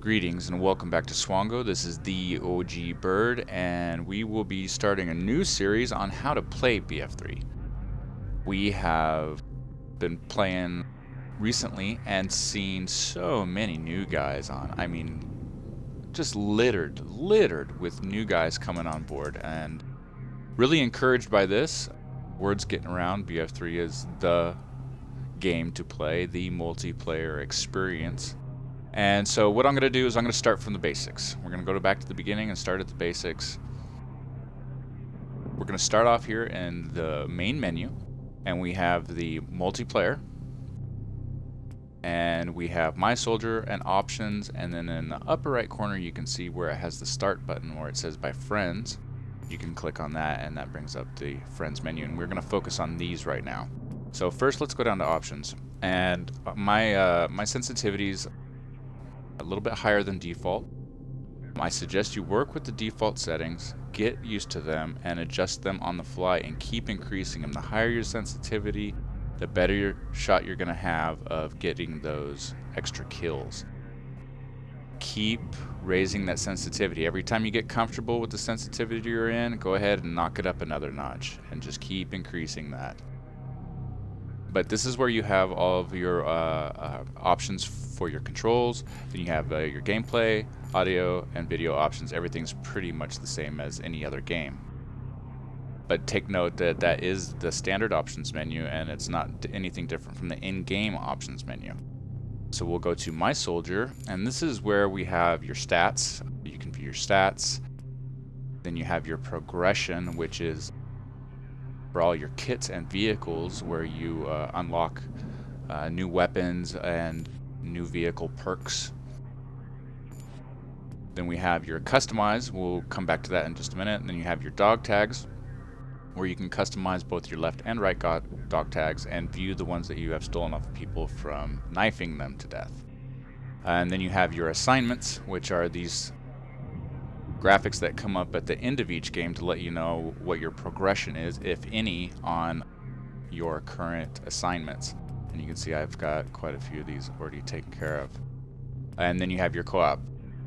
Greetings and welcome back to Swango. This is the OG Bird, and we will be starting a new series on how to play BF3. We have been playing recently and seen so many new guys on. I mean, just littered with new guys coming on board, and really encouraged by this. Word's getting around, BF3 is the game to play, the multiplayer experience. And so what I'm going to do is I'm going to start from the basics. We're going to go back to the beginning and start at the basics. We're going to start off here in the main menu, and we have the multiplayer, and we have my soldier and options, and then in the upper right corner you can see where it has the start button where it says by friends. You can click on that and that brings up the friends menu, and we're going to focus on these right now. So first let's go down to options, and my sensitivities a little bit higher than default. I suggest you work with the default settings, get used to them, and adjust them on the fly and keep increasing them. The higher your sensitivity, the better your shot you're going to have of getting those extra kills. Keep raising that sensitivity. Every time you get comfortable with the sensitivity you're in, go ahead and knock it up another notch and just keep increasing that. But this is where you have all of your options for your controls. Then you have your gameplay, audio, and video options. Everything's pretty much the same as any other game. But take note that that is the standard options menu, and it's not anything different from the in-game options menu. So we'll go to My Soldier, and this is where we have your stats. You can view your stats. Then you have your progression, which is for all your kits and vehicles, where you unlock new weapons and new vehicle perks. Then we have your customize. We'll come back to that in just a minute. And then you have your dog tags, where you can customize both your left and right dog tags and view the ones that you have stolen off of people from knifing them to death. And then you have your assignments, which are these graphics that come up at the end of each game to let you know what your progression is, if any, on your current assignments. And you can see I've got quite a few of these already taken care of. And then you have your co-op.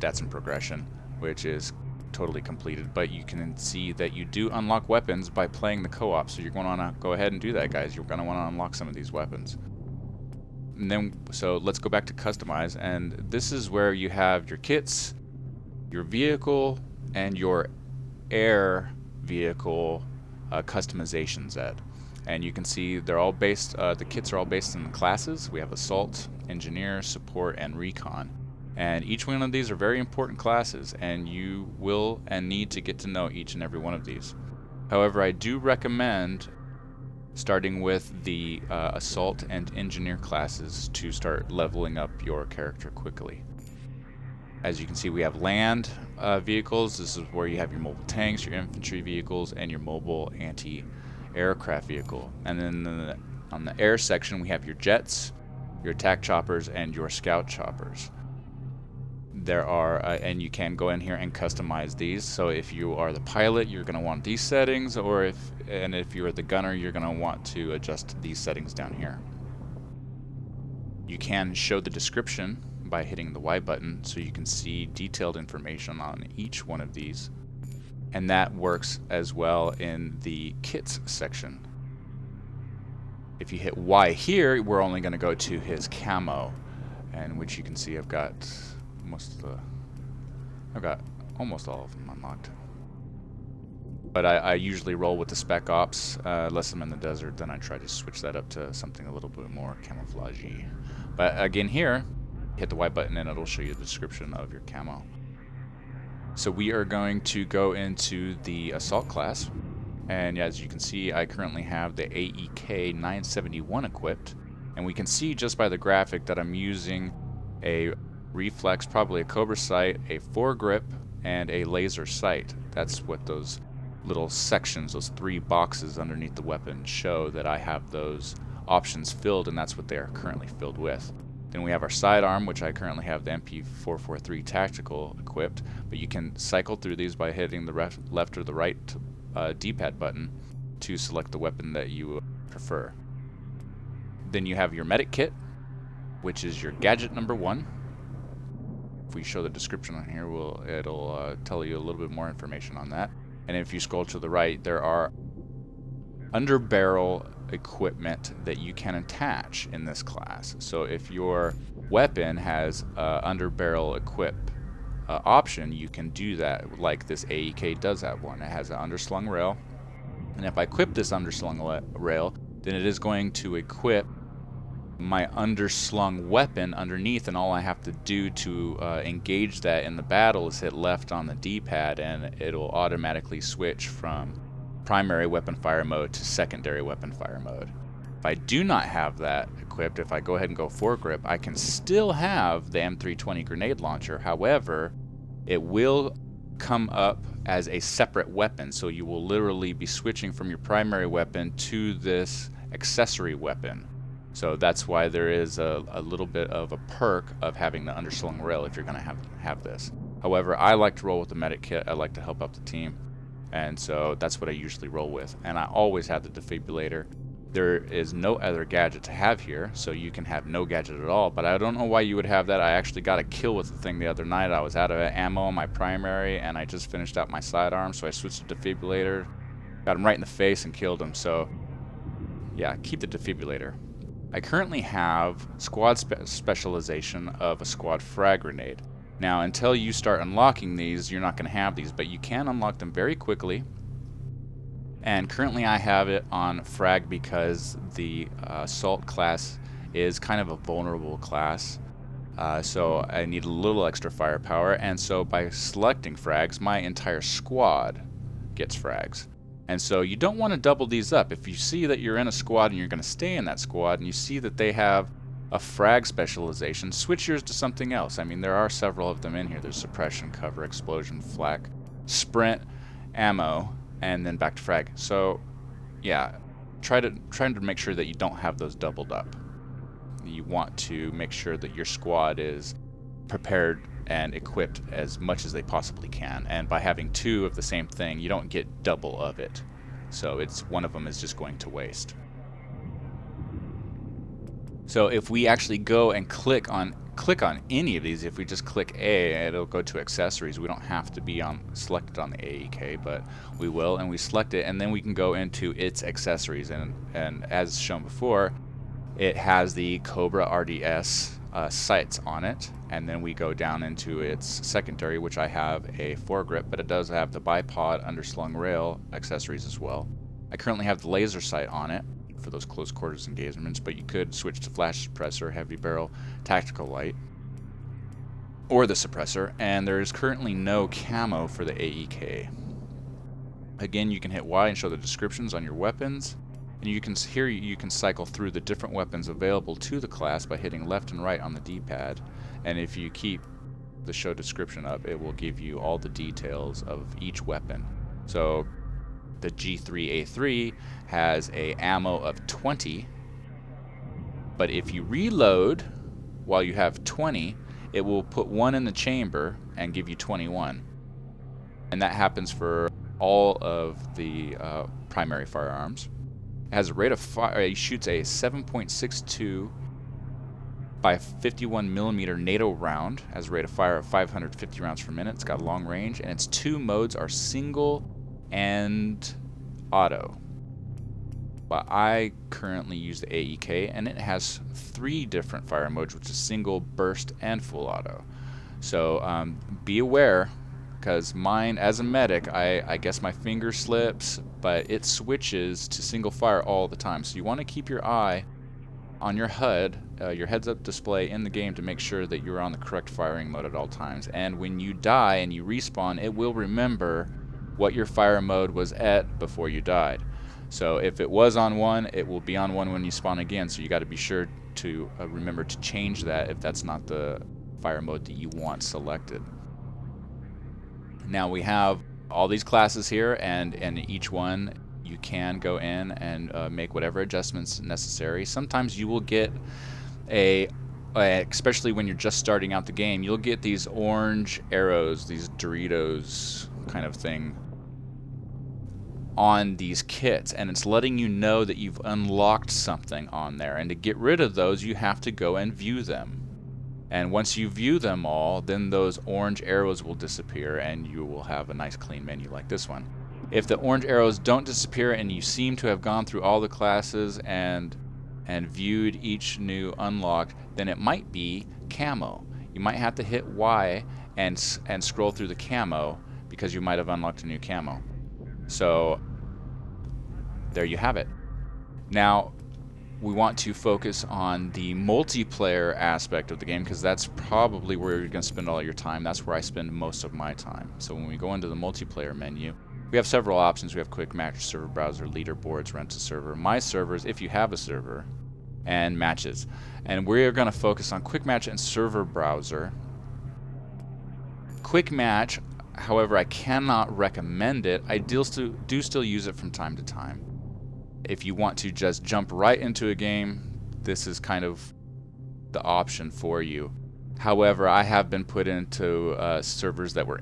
That's in progression, which is totally completed, but you can see that you do unlock weapons by playing the co-op, so you're going to want to go ahead and do that, guys. You're going to want to unlock some of these weapons. And then, so let's go back to customize, and this is where you have your kits, your vehicle, and your air vehicle customizations at. And you can see they're all based, the kits are all based on the classes. We have Assault, Engineer, Support, and Recon. And each one of these are very important classes, and you will and need to get to know each and every one of these. However, I do recommend starting with the Assault and Engineer classes to start leveling up your character quickly. As you can see, we have land vehicles. This is where you have your mobile tanks, your infantry vehicles, and your mobile anti-aircraft vehicle. And then on the air section, we have your jets, your attack choppers, and your scout choppers. There are, and you can go in here and customize these. So if you are the pilot, you're going to want these settings, or if you're the gunner, you're going to want to adjust these settings down here. You can show the description by hitting the Y button, so you can see detailed information on each one of these, and that works as well in the kits section. If you hit Y here, we're only going to go to his camo, and which you can see I've got almost all of them unlocked. But I usually roll with the spec ops, unless I'm in the desert. Then I try to switch that up to something a little bit more camouflagey. But again, here, hit the Y button and it'll show you the description of your camo. So we are going to go into the assault class, and as you can see, I currently have the AEK 971 equipped, and we can see just by the graphic that I'm using a reflex, probably a Cobra sight, a foregrip, and a laser sight. That's what those little sections, those three boxes underneath the weapon, show that I have those options filled, and that's what they are currently filled with. Then we have our sidearm, which I currently have the MP443 Tactical equipped, but you can cycle through these by hitting the left or the right D-pad button to select the weapon that you prefer. Then you have your medic kit, which is your gadget number 1. If we show the description on here, it'll tell you a little bit more information on that. And if you scroll to the right, there are under barrel equipment that you can attach in this class. So if your weapon has under barrel equip option, you can do that, like this AEK does have one. It has an underslung rail, and if I equip this underslung rail, then it is going to equip my underslung weapon underneath, and all I have to do to engage that in the battle is hit left on the D-pad, and it'll automatically switch from primary weapon fire mode to secondary weapon fire mode. If I do not have that equipped, if I go ahead and go foregrip, I can still have the M320 grenade launcher. However, it will come up as a separate weapon, so you will literally be switching from your primary weapon to this accessory weapon. So that's why there is a little bit of a perk of having the underslung rail if you're going to have this. However, I like to roll with the medic kit. I like to help out the team, and so that's what I usually roll with. And I always have the defibrillator. There is no other gadget to have here, so you can have no gadget at all, but I don't know why you would have that. I actually got a kill with the thing the other night. I was out of ammo on my primary, and I just finished out my sidearm, so I switched to defibrillator, got him right in the face and killed him. So yeah, keep the defibrillator. I currently have squad specialization of a squad frag grenade. Now, until you start unlocking these, you're not going to have these, but you can unlock them very quickly. And currently I have it on frag because the assault class is kind of a vulnerable class. So I need a little extra firepower, and so by selecting frags, my entire squad gets frags. And so you don't want to double these up. If you see that you're in a squad and you're going to stay in that squad, and you see that they have a frag specialization, switch yours to something else. I mean, there are several of them in here. There's suppression, cover, explosion, flak, sprint, ammo, and then back to frag. So yeah, try to make sure that you don't have those doubled up. You want to make sure that your squad is prepared and equipped as much as they possibly can, and by having two of the same thing, you don't get double of it, so it's one of them is just going to waste. So if we actually go and click on any of these, if we just click A, it'll go to accessories. We don't have to be selected on the AEK, but we will, and we select it, and then we can go into its accessories, and as shown before, it has the Cobra RDS sights on it, and then we go down into its secondary, which I have a foregrip, but it does have the bipod underslung rail accessories as well. I currently have the laser sight on it for those close quarters engagements, but you could switch to flash suppressor, heavy barrel, tactical light, or the suppressor, and there is currently no camo for the AEK. Again, you can hit Y and show the descriptions on your weapons, and you can cycle through the different weapons available to the class by hitting left and right on the D-pad, and if you keep the show description up, it will give you all the details of each weapon. So the G3A3 has a ammo of 20, but if you reload while you have 20, it will put one in the chamber and give you 21. And that happens for all of the primary firearms. It has a rate of fire, it shoots a 7.62 by 51 millimeter NATO round, has a rate of fire of 550 rounds per minute. It's got long range, and its two modes are single and auto. But I currently use the AEK, and it has 3 different fire modes, which is single, burst, and full auto. So be aware, because mine, as a medic, I guess my finger slips, but it switches to single fire all the time. So you want to keep your eye on your HUD, your heads-up display in the game, to make sure that you're on the correct firing mode at all times. And when you die and you respawn, it will remember what your fire mode was at before you died. So if it was on 1, it will be on 1 when you spawn again. So you got to be sure to remember to change that if that's not the fire mode that you want selected. Now we have all these classes here, and each one you can go in and make whatever adjustments necessary. Sometimes you will get especially when you're just starting out the game, you'll get these orange arrows, these Doritos kind of thing on these kits, and it's letting you know that you've unlocked something on there, and to get rid of those you have to go and view them. And once you view them all, then those orange arrows will disappear and you will have a nice clean menu like this one. If the orange arrows don't disappear and you seem to have gone through all the classes and viewed each new unlocked, then it might be camo. You might have to hit Y and scroll through the camo because you might have unlocked a new camo. So there you have it. Now we want to focus on the multiplayer aspect of the game because that's probably where you're going to spend all your time. That's where I spend most of my time. So when we go into the multiplayer menu, we have several options. We have quick match, server browser, leaderboards, rent a server, my servers if you have a server, and matches. And we're going to focus on quick match and server browser. Quick match, however, I cannot recommend it. I do still use it from time to time. If you want to just jump right into a game, this is kind of the option for you. However, I have been put into servers that were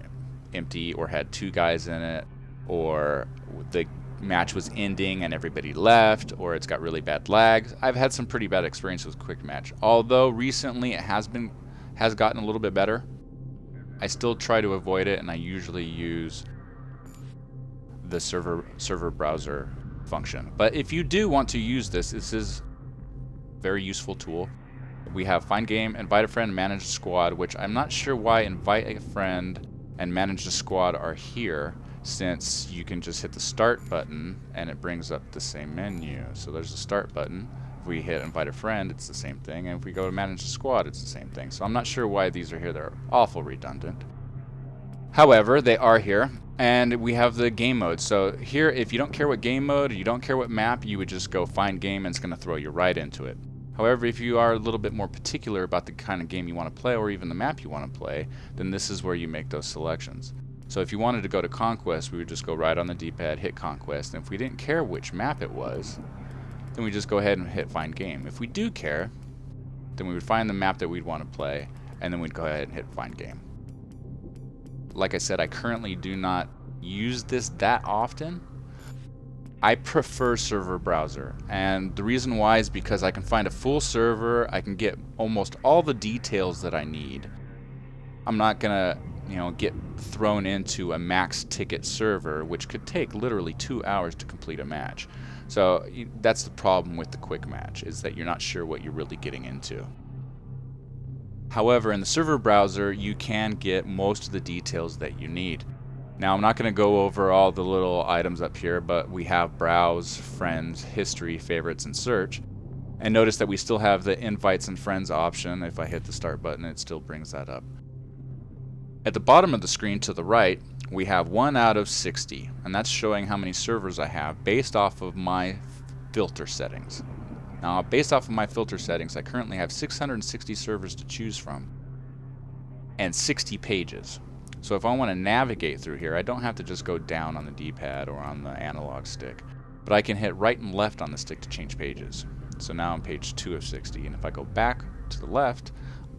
empty or had 2 guys in it, or the match was ending and everybody left, or it's got really bad lag. I've had some pretty bad experience with quick match. Although recently it has gotten a little bit better. I still try to avoid it, and I usually use the server browser function. But if you do want to use this, this is a very useful tool. We have find game, invite a friend, manage a squad, which I'm not sure why invite a friend and manage a squad are here, since you can just hit the start button and it brings up the same menu. So there's the start button. If we hit invite a friend, it's the same thing, and if we go to manage a squad, it's the same thing. So I'm not sure why these are here. They're awful redundant. However, they are here, and we have the game mode. So here, if you don't care what game mode, or you don't care what map, you would just go find game and it's going to throw you right into it. However, if you are a little bit more particular about the kind of game you want to play, or even the map you want to play, then this is where you make those selections. So if you wanted to go to Conquest, we would just go right on the D-pad, hit Conquest, and if we didn't care which map it was, then we just go ahead and hit Find Game. If we do care, then we would find the map that we'd want to play, and then we'd go ahead and hit Find Game. Like I said, I currently do not use this that often. I prefer server browser, and the reason why is because I can find a full server, I can get almost all the details that I need. I'm not gonna, get thrown into a max ticket server, which could take literally 2 hours to complete a match. So that's the problem with the quick match, is that you're not sure what you're really getting into. However, in the server browser, you can get most of the details that you need. Now, I'm not going to go over all the little items up here, but we have browse, friends, history, favorites, and search. And notice that we still have the invites and friends option. If I hit the start button, it still brings that up. At the bottom of the screen to the right, we have 1 out of 60, and that's showing how many servers I have based off of my filter settings. Now, based off of my filter settings, I currently have 660 servers to choose from and 60 pages. So if I want to navigate through here, I don't have to just go down on the D-pad or on the analog stick, but I can hit right and left on the stick to change pages. So now I'm page 2 of 60, and if I go back to the left,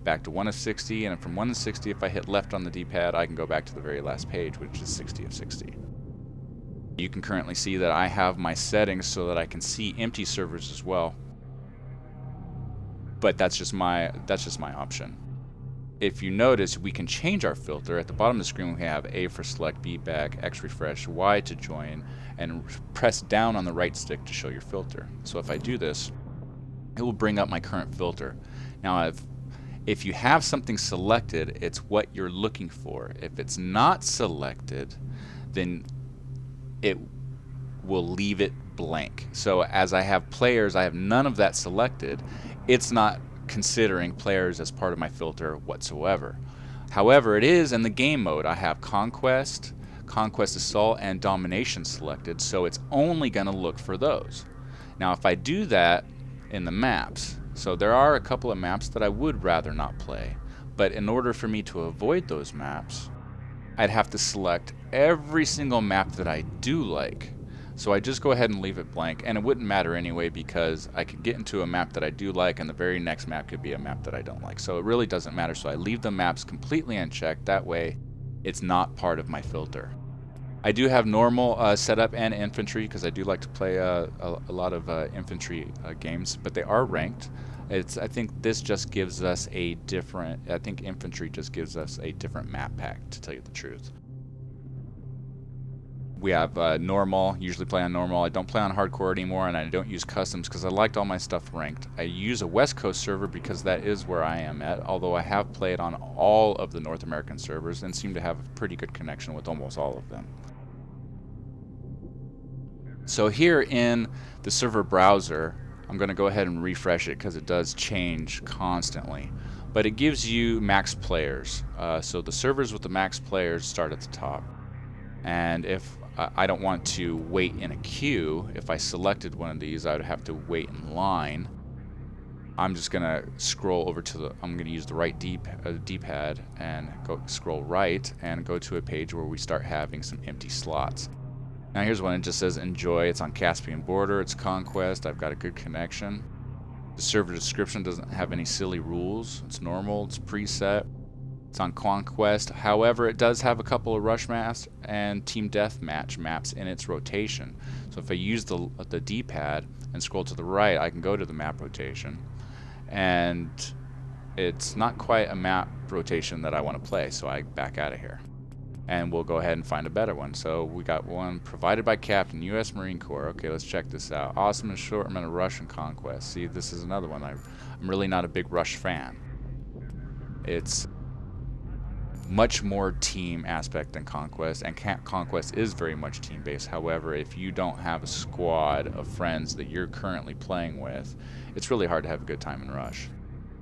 back to 1 of 60, and from 1 to 60, if I hit left on the D-pad, I can go back to the very last page, which is 60 of 60. You can currently see that I have my settings so that I can see empty servers as well. But that's just my option. If you notice, we can change our filter. At the bottom of the screen, we have A for select, B back, X refresh, Y to join, and press down on the right stick to show your filter. So if I do this, it will bring up my current filter. Now, if you have something selected, it's what you're looking for. If it's not selected, then it will leave it blank. So as I have players, I have none of that selected. It's not considering players as part of my filter whatsoever. However, it is in the game mode. I have Conquest, Conquest Assault, and Domination selected, so it's only going to look for those. Now, if I do that in the maps, so there are a couple of maps that I would rather not play, but in order for me to avoid those maps, I'd have to select every single map that I do like. So I just go ahead and leave it blank, and it wouldn't matter anyway because I could get into a map that I do like and the very next map could be a map that I don't like. So it really doesn't matter, so I leave the maps completely unchecked. That way it's not part of my filter. I do have normal setup and infantry because I do like to play a lot of infantry games, but they are ranked. I think this just gives us a different, I think infantry just gives us a different map pack, to tell you the truth. We have normal, usually play on normal. I don't play on hardcore anymore, and I don't use customs because I liked all my stuff ranked. I use a West Coast server because that is where I am at, although I have played on all of the North American servers and seem to have a pretty good connection with almost all of them. So here in the server browser, I'm going to go ahead and refresh it because it does change constantly. But it gives you max players. So the servers with the max players start at the top. And if I don't want to wait in a queue, if I selected one of these, I would have to wait in line. I'm just going to scroll over to the, I'm going to use the right D-pad and go scroll right and go to a page where we start having some empty slots. Now here's one, it just says enjoy. It's on Caspian border, it's Conquest, I've got a good connection. The server description doesn't have any silly rules. It's normal, it's preset. It's on Conquest. However, it does have a couple of rush maps and team deathmatch maps in its rotation. So if I use the D-pad and scroll to the right, I can go to the map rotation. And it's not quite a map rotation that I want to play, so I back out of here. And we'll go ahead and find a better one. So we got one provided by Captain, U.S. Marine Corps. Okay, let's check this out. Awesome assortment of Rush and Conquest. See, this is another one. I'm really not a big Rush fan. It's much more team aspect than Conquest, and Conquest is very much team based. However, if you don't have a squad of friends that you're currently playing with, it's really hard to have a good time in Rush.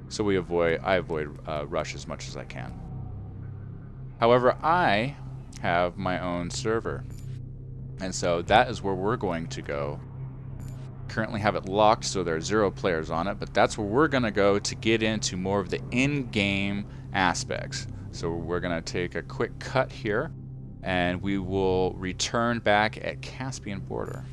So I avoid Rush as much as I can. However, I have my own server, and so that is where we're going to go. Currently have it locked, so there are 0 players on it, but that's where we're going to go to get into more of the in-game aspects. So we're going to take a quick cut here, and we will return back at Caspian border.